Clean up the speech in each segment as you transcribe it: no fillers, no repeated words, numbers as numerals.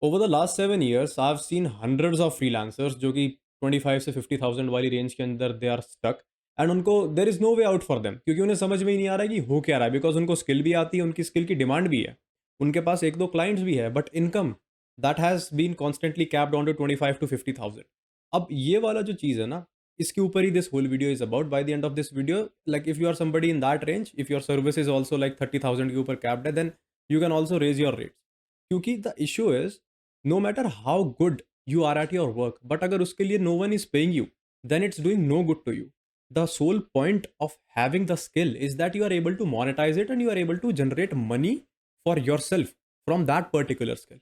Over the last 7 years I have seen hundreds of freelancers जो कि 25 से 50,000 वाली रेंज के अंदर दे आर स्टक एंड उनको there is no way out for them क्योंकि उन्हें समझ में ही नहीं आ रहा है कि हो क्या रहा है बिकॉज उनको स्किल भी आती है, उनकी स्किल की डिमांड भी है, उनके पास एक दो क्लाइंट्स भी है, but income that has been constantly capped on to 25 to 50,000। अब ये वाला जो चीज़ है ना, इसके ऊपर ही this whole video is about. By the end of this video, like if you are somebody in that range, if your service is also like 30,000 के ऊपर कैप्ड है, then you can also raise your rates. क्योंकि the issue is, no matter how good you are at your work, but अगर उसके लिए no one is paying you, then it's doing no good to you. The sole point of having the skill is that you are able to monetize it and you are able to generate money for yourself from that particular skill.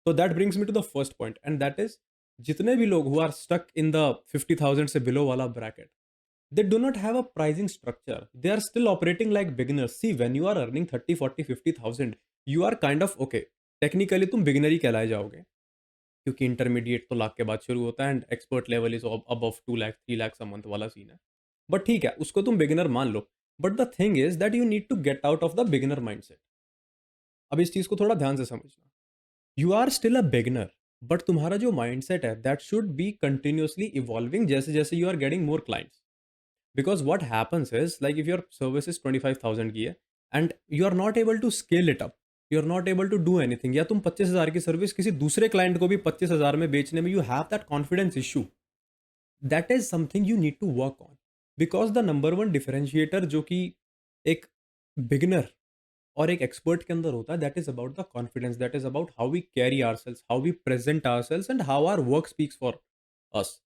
So that brings me to the first point, and that is, जितने भी लोग who are stuck in the 50,000 से below वाला bracket, they do not have a pricing structure. They are still operating like beginners. See, when you are earning 30, 40, 50,000, you are kind of okay. Technically तुम beginner ही कहलाए जाओगे क्योंकि intermediate तो लाख के बाद शुरू होता है and expert level is above 2 lakh 3 lakh month वाला सीन है। बट ठीक है, उसको तुम बिगिनर मान लो। But the thing is that you need to get out of the beginner mindset. अब इस चीज को थोड़ा ध्यान से समझना। You are still a beginner, but तुम्हारा जो माइंडसेट है that should be continuously evolving जैसे जैसे you are getting more clients. Because what happens is, like if your service is 25,000 की है and you are not able to scale it up, you are not able to do anything, या तुम 25,000 की service किसी दूसरे client को भी 25,000 में बेचने में you have that confidence issue, that is something you need to work on. Because the number one differentiator जो कि एक बिगिनर और एक एक्सपर्ट के अंदर होता है, that is about the confidence, that is about how we carry our sales, how we present our sales and how our work speaks for us.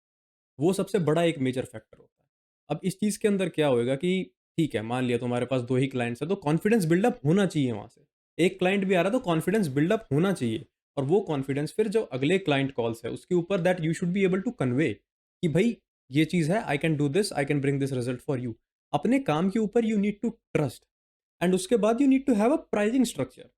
वो सबसे बड़ा एक मेजर फैक्टर होता है। अब इस चीज़ के अंदर क्या होएगा कि ठीक है, मान लिया तुम्हारे पास 2 ही क्लाइंट्स हैं, तो कॉन्फिडेंस बिल्डअप होना चाहिए वहाँ से। एक क्लाइंट भी आ रहा है तो कॉन्फिडेंस बिल्डअप होना चाहिए, और वो कॉन्फिडेंस फिर जो अगले क्लाइंट कॉल्स है उसके ऊपर that you should be able to convey कि भई ये चीज़ है, I can do this, I can bring this result for you. अपने काम के ऊपर you need to trust and उसके बाद you need to have a pricing structure.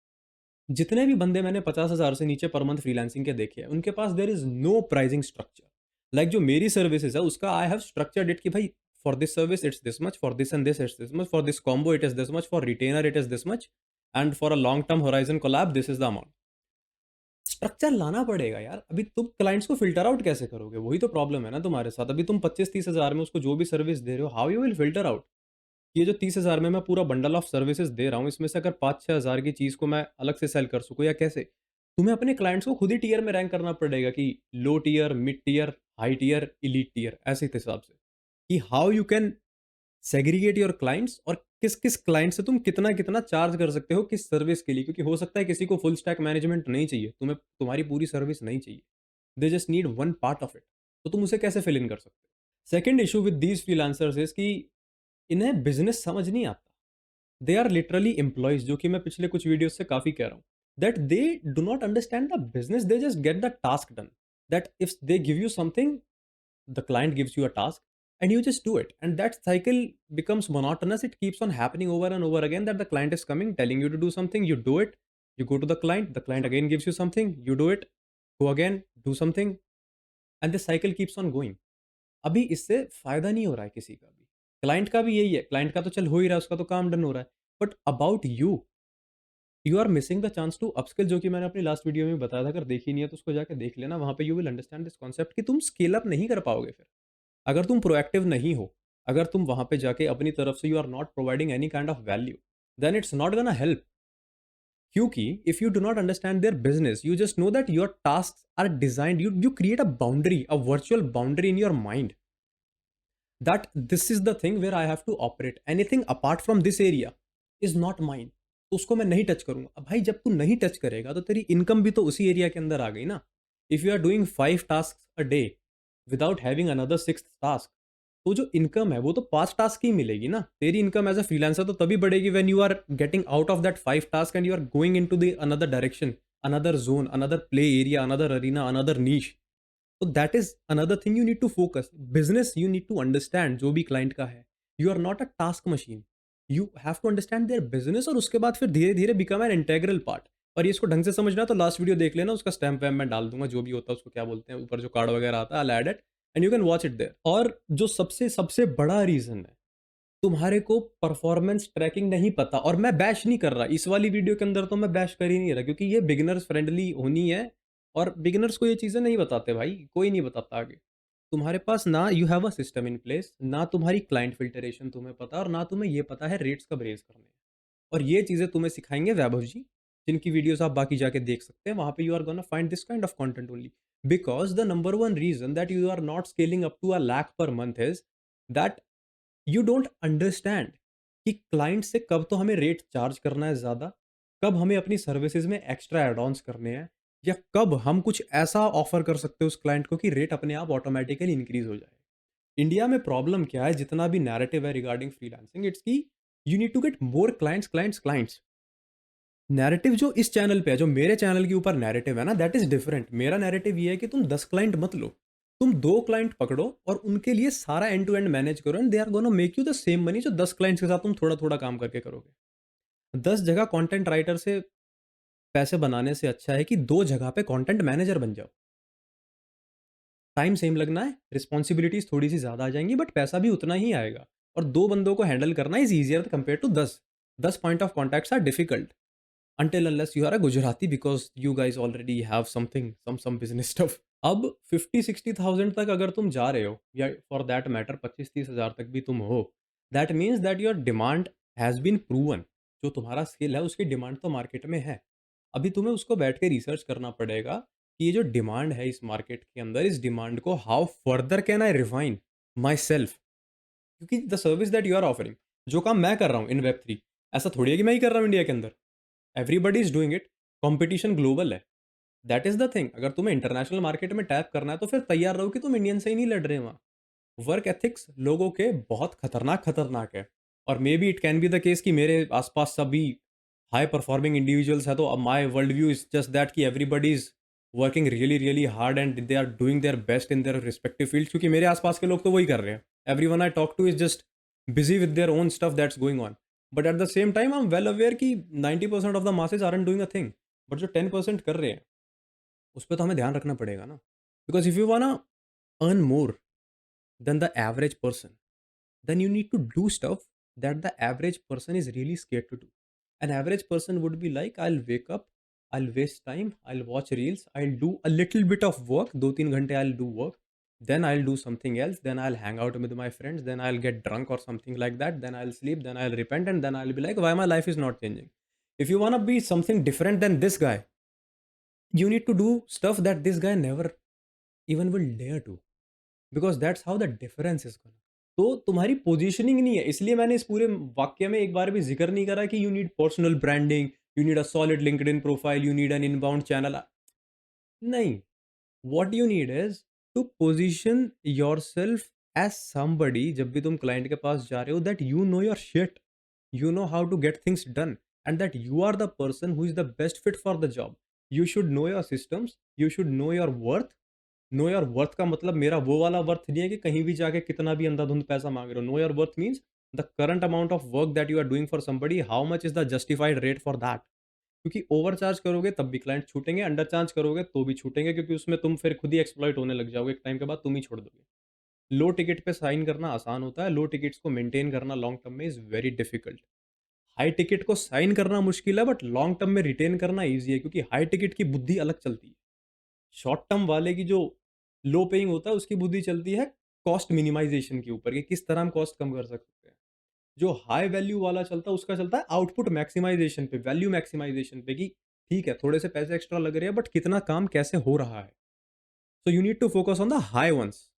जितने भी बंदे मैंने 50,000 से नीचे पर मंथ फ्रीलांसिंग के देखे हैं, उनके पास there is no pricing structure. Like जो मेरी सर्विसेज़ है उसका आई हैव स्ट्रक्चर्ड इट कि भाई for this service it's this much, for this and this it's this much, for this combo it is this much, for retainer it is this much, and for a long term horizon collab this is the amount. Structure लाना पड़ेगा यार। अभी तुम clients को filter out कैसे करोगे? वही तो प्रॉब्लम है ना तुम्हारे साथ। अभी तुम 25-30 हज़ार में उसको जो भी सर्विस दे रहे हो, how you will filter out? ये जो 30,000 में मैं पूरा बंडल ऑफ सर्विसेज दे रहा हूँ, इसमें से अगर 5-6 हज़ार की चीज़ को मैं अलग से सेल कर सकूँ या कैसे? तुम्हें अपने क्लाइंट्स को खुद ही टियर में रैंक करना पड़ेगा कि low tier, mid tier, high tier, elite tier, ऐसे हिसाब से कि how you can segregate your clients और किस-किस क्लाइंट से तुम कितना-कितना चार्ज कर सकते हो किस सर्विस के लिए। क्योंकि हो सकता है किसी को फुल स्टैक मैनेजमेंट नहीं चाहिए, तुम्हें तुम्हारी पूरी सर्विस नहीं चाहिए। They just need one part of it. तो तुम उसे कैसे फिल इन कर सकते हो? Second issue with these freelancers is कि इन्हें बिज़नेस समझ नहीं आता। दे आर लिटरली एम्प्लॉइज, जो कि मैं पिछले कुछ वीडियो से काफी कह रहा हूँ, that they do not understand the business, they just get the task done. That if they give you something, the client gives you a task and you just do it, and that cycle becomes monotonous. It keeps on happening over and over again, that the client is coming telling you to do something, you do it, you go to the client again gives you something, you do it, go again, do something, and this cycle keeps on going. अभी इससे फायदा नहीं हो रहा है किसी का भी। क्लाइंट का भी यही है, क्लाइंट का तो चल हो ही रहा है, उसका तो काम डन हो रहा है, but about you are missing the chance to upskill, जो कि मैंने अपनी लास्ट वीडियो में बताया था। अगर देखी नहीं है तो उसको जाके देख लेना, वहाँ पे you will understand this concept कि तुम स्केल अप नहीं कर पाओगे फिर। अगर तुम प्रोएक्टिव नहीं हो, अगर तुम वहाँ पे जाके अपनी तरफ से you are not providing any kind of value, then it's not gonna help. क्योंकि if you do not understand their business, you just know that your task are designed, you create a boundary, a virtual boundary in your mind, that this is the thing where I have to operate. Anything apart from this area is not mine. तो उसको मैं नहीं touch करूंगा। अब भाई जब तू नहीं टच करेगा तो तेरी इनकम भी तो उसी एरिया के अंदर आ गई ना। If you are doing 5 task a day without having another 6th task, तो जो इनकम है वो तो 5 टास्क की मिलेगी ना। तेरी इनकम एज अ फ्रीलांसर तो तभी बढ़ेगी when you are getting out of that 5 task and you are going into the another direction, another zone, another play area, another arena, another niche. तो that is another thing you need to focus. Business you need to understand जो भी client का है, you are not a task machine, you have to understand their business, और उसके बाद फिर धीरे धीरे बिकम एन इंटेग्रल पार्ट। और ये इसको ढंग से समझना तो लास्ट वीडियो देख लेना, उसका स्टैम्प वैम्प मैं डाल दूंगा, जो भी होता है उसको क्या बोलते हैं, ऊपर जो कार्ड वगैरह आता है, I add it and you can watch it there. और जो सबसे सबसे बड़ा रीजन है, तुम्हारे को परफॉर्मेंस ट्रैकिंग नहीं पता। और मैं बैश नहीं कर रहा इस वाली वीडियो के अंदर, तो मैं बैश कर ही नहीं रहा, क्योंकि ये बिगिनर्स फ्रेंडली होनी है। और बिगिनर्स को ये चीज़ें नहीं बताते भाई, कोई नहीं बताता आगे। तुम्हारे पास ना you have a system in place, ना तुम्हारी क्लाइंट फ़िल्टरेशन तुम्हें पता और ना तुम्हें ये पता है रेट्स कब रेज़ करने हैं। और ये चीज़ें तुम्हें सिखाएँगे वैभव जी, जिनकी वीडियोज़ आप बाकी जाके देख सकते हैं। वहाँ पे you are gonna find this kind of content only. Because the number one reason that you are not scaling up to a lakh per month is that you don't understand कि क्लाइंट से कब तो हमें रेट चार्ज करना है ज़्यादा, कब हमें अपनी सर्विसेज में एक्स्ट्रा एड ऑन्स करने हैं, या कब हम कुछ ऐसा ऑफर कर सकते हैं उस क्लाइंट को कि रेट अपने आप ऑटोमेटिकली इंक्रीज हो जाए। इंडिया में प्रॉब्लम क्या है, जितना भी नैरेटिव है regarding freelancing, it's key you need to get more clients clients clients. Narrative जो इस चैनल पे है, जो मेरे चैनल के ऊपर नैरेटिव है ना, दैट इज डिफरेंट। मेरा नैरेटिव ये है कि तुम 10 क्लाइंट मत लो, तुम 2 क्लाइंट पकड़ो और उनके लिए सारा एंड टू एंड मैनेज करो, and they are gonna make you the same money जो 10 क्लाइंट्स के साथ तुम थोड़ा थोड़ा काम करके करोगे। 10 जगह कंटेंट राइटर से पैसे बनाने से अच्छा है कि 2 जगह पे कंटेंट मैनेजर बन जाओ। टाइम सेम लगना है, रिस्पॉन्सिबिलिटीज थोड़ी सी ज़्यादा आ जाएंगी, बट पैसा भी उतना ही आएगा। और 2 बंदों को हैंडल करना is easier compare to 10। 10 point of contacts are difficult until unless you are a Gujarati, because you guys already have something, some business stuff. अब 50-60,000 तक अगर तुम जा रहे हो, या फॉर दैट मैटर 25-30 हज़ार तक भी तुम हो, that means that your demand has been proven. जो तुम्हारा स्किल है उसकी डिमांड तो मार्केट में है। अभी तुम्हें उसको बैठ के रिसर्च करना पड़ेगा कि ये जो डिमांड है इस मार्केट के अंदर, इस डिमांड को how further can I refine my self. क्योंकि the service that you are offering, जो काम मैं कर रहा हूँ इन वेब 3, ऐसा थोड़ी है कि मैं ही कर रहा हूँ इंडिया के अंदर। Everybody is doing it. Competition global है। That is the thing. अगर तुम्हें इंटरनेशनल मार्केट में टैप करना है तो फिर तैयार रहो कि तुम इंडियन से ही नहीं लड़ रहे वहाँ। वर्क एथिक्स लोगों के बहुत खतरनाक खतरनाक है। और maybe it can be the case कि मेरे आसपास सभी हाई परफॉर्मिंग इंडिविजुअल्स है, तो my world view is just that कि everybody is working really really hard and they are doing their best in their respective field, क्योंकि मेरे आसपास के लोग तो वही कर रहे हैं। Everyone I talk to is just busy with their own stuff that's going on. But at the same time I am well aware कि 90% of the masses are and doing a thing. But जो 10% कर रहे हैं उस पर तो हमें ध्यान रखना पड़ेगा ना। Because if you wanna earn more than the average person, then you need to do stuff that the average person is really scared to do. An average person would be like, I'll wake up, I'll waste time, I'll watch reels, I'll do a little bit of work, 2-3 घंटे I'll do work, then I'll do something else, then I'll hang out with my friends, then I'll get drunk or something like that, then I'll sleep, then I'll repent, and then I'll be like, why my life is not changing. If you want to be something different than this guy, you need to do stuff that this guy never even will dare to, because that's how the difference is gonna. तो तुम्हारी positioning नहीं है, इसलिए मैंने इस पूरे वाक्य में एक बार भी ज़िक्र नहीं करा कि you need personal branding, you need a solid LinkedIn profile, you need an inbound channel. No, what you need is to position yourself as somebody जब भी तुम क्लाइंट के पास जा रहे हो, that you know your shit, you know how to get things done, and that you are the person who is the best fit for the job. You should know your systems, you should know your worth. No your worth का मतलब मेरा वो वाला worth नहीं है कि कहीं भी जाके कितना भी अंधाधुंध पैसा मांग रहे हो। Know your worth means the current amount of work that you are doing for somebody, how much is the justified rate for that. क्योंकि ओवर चार्ज करोगे तब भी क्लाइंट छूटेंगे, अंडर चार्ज करोगे तो भी छूटेंगे, क्योंकि उसमें तुम फिर खुद ही एक्सप्लॉइट होने लग जाओगे। एक टाइम के बाद तुम ही छोड़ दोगे। लो टिकट पे साइन करना आसान होता है, लो टिकट्स को मेंटेन करना लॉन्ग टर्म में is very difficult. High ticket को साइन करना मुश्किल है, बट लॉन्ग टर्म में रिटेन करना ईजी है, क्योंकि हाई टिकट की बुद्धि अलग चलती है। शॉर्ट टर्म वाले की जो लो पेइंग होता है उसकी बुद्धि चलती है कॉस्ट मिनिमाइजेशन के ऊपर, कि किस तरह हम कॉस्ट कम कर सकते हैं। जो हाई वैल्यू वाला चलता है उसका चलता है आउटपुट मैक्सिमाइजेशन पे, वैल्यू मैक्सिमाइजेशन पे, कि ठीक है थोड़े से पैसे एक्स्ट्रा लग रहे हैं बट कितना काम कैसे हो रहा है। So you need to focus on the high once.